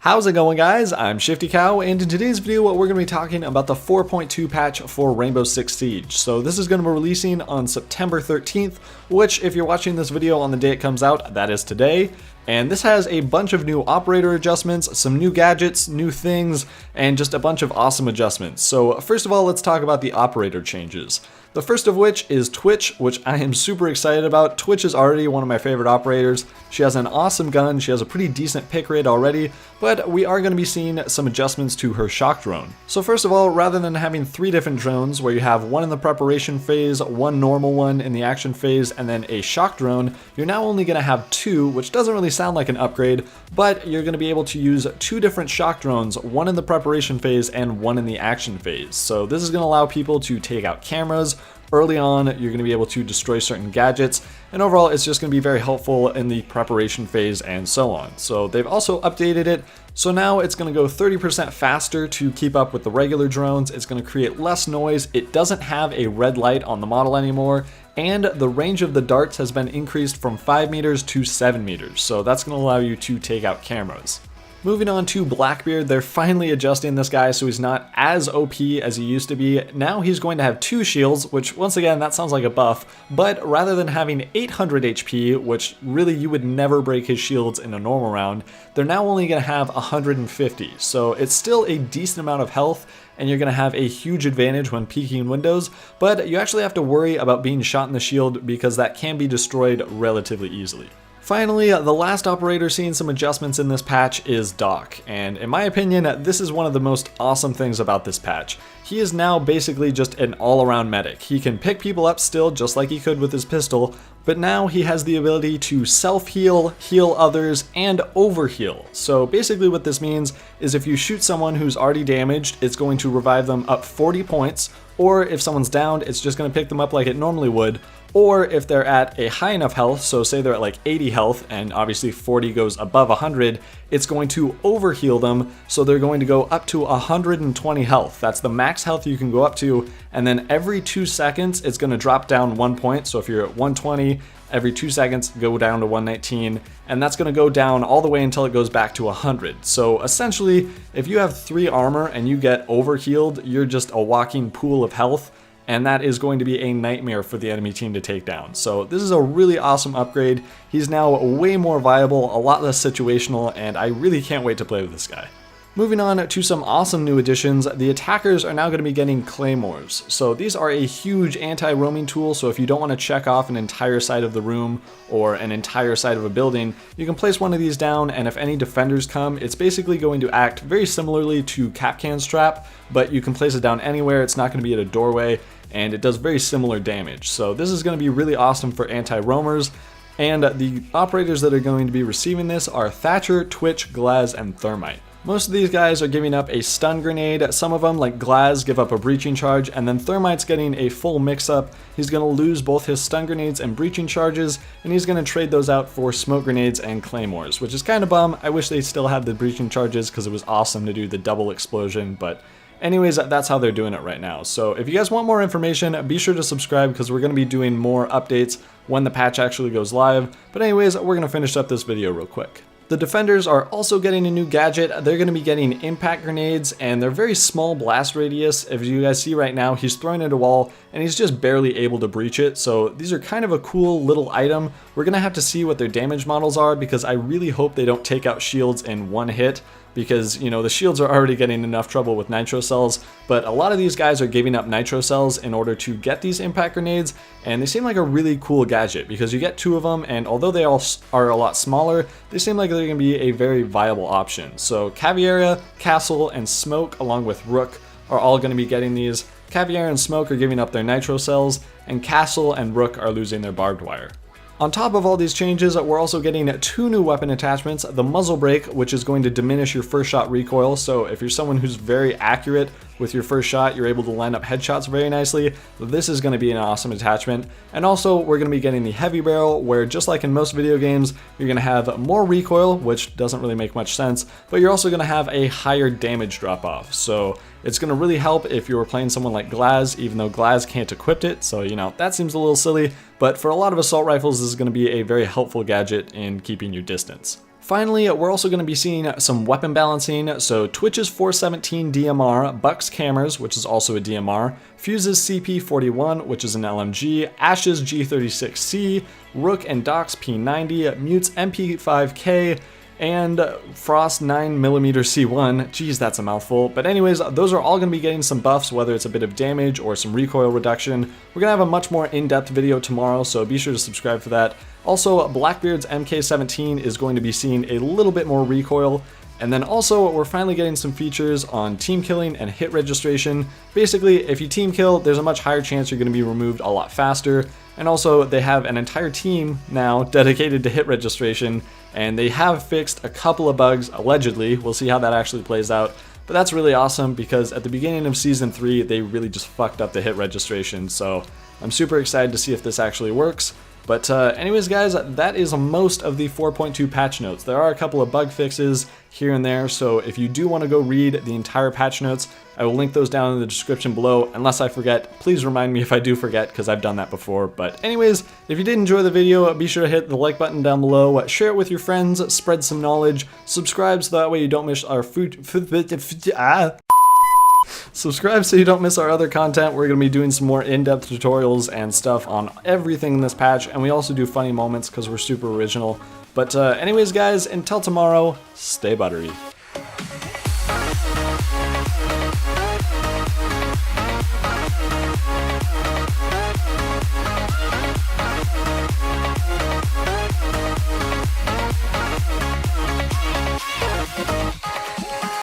How's it going, guys? I'm Shifty Cow, and in today's video we're going to be talking about the 4.2 patch for Rainbow Six Siege. So this is going to be releasing on September 13th, which if you're watching this video on the day it comes out, that is today. And this has a bunch of new operator adjustments, some new gadgets, new things, and just a bunch of awesome adjustments. So first of all, let's talk about the operator changes. The first of which is Twitch, which I am super excited about. Twitch is already one of my favorite operators. She has an awesome gun, she has a pretty decent pick rate already, but we are going to be seeing some adjustments to her shock drone. So first of all, rather than having 3 different drones where you have one in the preparation phase, one normal one in the action phase, and then a shock drone, you're now only going to have 2, which doesn't really sound like an upgrade, but you're going to be able to use 2 different shock drones, one in the preparation phase and one in the action phase. So this is going to allow people to take out cameras. Early on, you're going to be able to destroy certain gadgets, and overall it's just going to be very helpful in the preparation phase and so on. So they've also updated it, so now it's going to go 30% faster to keep up with the regular drones. It's going to create less noise, it doesn't have a red light on the model anymore, and the range of the darts has been increased from 5 meters to 7 meters, so that's going to allow you to take out cameras. Moving on to Blackbeard, they're finally adjusting this guy so he's not as OP as he used to be. Now he's going to have 2 shields, which once again, that sounds like a buff, but rather than having 800 HP, which really you would never break his shields in a normal round, they're now only going to have 150. So it's still a decent amount of health, and you're going to have a huge advantage when peeking windows, but you actually have to worry about being shot in the shield because that can be destroyed relatively easily. Finally, the last operator seeing some adjustments in this patch is Doc, and in my opinion, this is one of the most awesome things about this patch. He is now basically just an all-around medic. He can pick people up still, just like he could with his pistol, but now he has the ability to self-heal, heal others, and overheal. So basically what this means is if you shoot someone who's already damaged, it's going to revive them up 40 points, or if someone's downed, it's just going to pick them up like it normally would. Or if they're at a high enough health, so say they're at like 80 health, and obviously 40 goes above 100, it's going to overheal them, so they're going to go up to 120 health. That's the max health you can go up to, and then every 2 seconds, it's going to drop down 1 point. So if you're at 120, every 2 seconds, go down to 119, and that's going to go down all the way until it goes back to 100. So essentially, if you have 3 armor and you get overhealed, you're just a walking pool of health, and that is going to be a nightmare for the enemy team to take down. So this is a really awesome upgrade. He's now way more viable, a lot less situational, and I really can't wait to play with this guy. Moving on to some awesome new additions, the attackers are now going to be getting Claymores. So these are a huge anti-roaming tool, so if you don't want to check off an entire side of the room or an entire side of a building, you can place one of these down, and if any defenders come, it's basically going to act very similarly to Capcan's trap, but you can place it down anywhere, it's not going to be at a doorway, and it does very similar damage. So this is going to be really awesome for anti-roamers, and the operators that are going to be receiving this are Thatcher, Twitch, Glaz, and Thermite. Most of these guys are giving up a stun grenade, some of them like Glaz give up a breaching charge, and then Thermite's getting a full mix-up. He's going to lose both his stun grenades and breaching charges, and he's going to trade those out for smoke grenades and claymores, which is kind of bum. I wish they still had the breaching charges because it was awesome to do the double explosion, but anyways, that's how they're doing it right now. So if you guys want more information, be sure to subscribe because we're going to be doing more updates when the patch actually goes live. But anyways, we're going to finish up this video real quick. The defenders are also getting a new gadget. They're going to be getting impact grenades, and they're very small blast radius. If you guys see right now, he's throwing at a wall and he's just barely able to breach it. So these are kind of a cool little item. We're going to have to see what their damage models are because I really hope they don't take out shields in one hit, because, you know, the shields are already getting enough trouble with nitro cells, but a lot of these guys are giving up nitro cells in order to get these impact grenades, and they seem like a really cool gadget because you get 2 of them, and although they all are a lot smaller, they seem like they're going to be a very viable option. So Caveira, Castle, and Smoke along with Rook are all going to be getting these. Caveira and Smoke are giving up their nitro cells, and Castle and Rook are losing their barbed wire. On top of all these changes, we're also getting 2 new weapon attachments, the muzzle brake, which is going to diminish your first shot recoil, so if you're someone who's very accurate with your first shot, you're able to line up headshots very nicely. This is going to be an awesome attachment. And also, we're going to be getting the heavy barrel, where just like in most video games, you're going to have more recoil, which doesn't really make much sense, but you're also going to have a higher damage drop off. So it's going to really help if you were playing someone like Glaz, even though Glaz can't equip it, so you know, that seems a little silly, but for a lot of assault rifles, this is going to be a very helpful gadget in keeping your distance. Finally, we're also going to be seeing some weapon balancing, so Twitch's 417 DMR, Buck's Cameras, which is also a DMR, Fuse's CP41, which is an LMG, Ash's G36C, Rook and Doc's P90, Mute's MP5K, and Frost 9mm C1. Geez, that's a mouthful. But anyways, those are all going to be getting some buffs, whether it's a bit of damage or some recoil reduction. We're going to have a much more in-depth video tomorrow, so be sure to subscribe for that. Also, Blackbeard's MK17 is going to be seeing a little bit more recoil. And then also, we're finally getting some features on team killing and hit registration. Basically, if you team kill, there's a much higher chance you're going to be removed a lot faster. And also, they have an entire team now dedicated to hit registration, and they have fixed a couple of bugs, allegedly. We'll see how that actually plays out. But that's really awesome because at the beginning of Season 3, they really just fucked up the hit registration. So I'm super excited to see if this actually works. But anyways, guys, that is most of the 4.2 patch notes. There are a couple of bug fixes here and there, so if you do want to go read the entire patch notes, I will link those down in the description below. Unless I forget, please remind me if I do forget, because I've done that before. But anyways, if you did enjoy the video, be sure to hit the like button down below, share it with your friends, spread some knowledge, subscribe so that way you don't miss our subscribe so you don't miss our other content. We're going to be doing some more in-depth tutorials and stuff on everything in this patch, and we also do funny moments because we're super original. But anyways, guys, until tomorrow, stay buttery.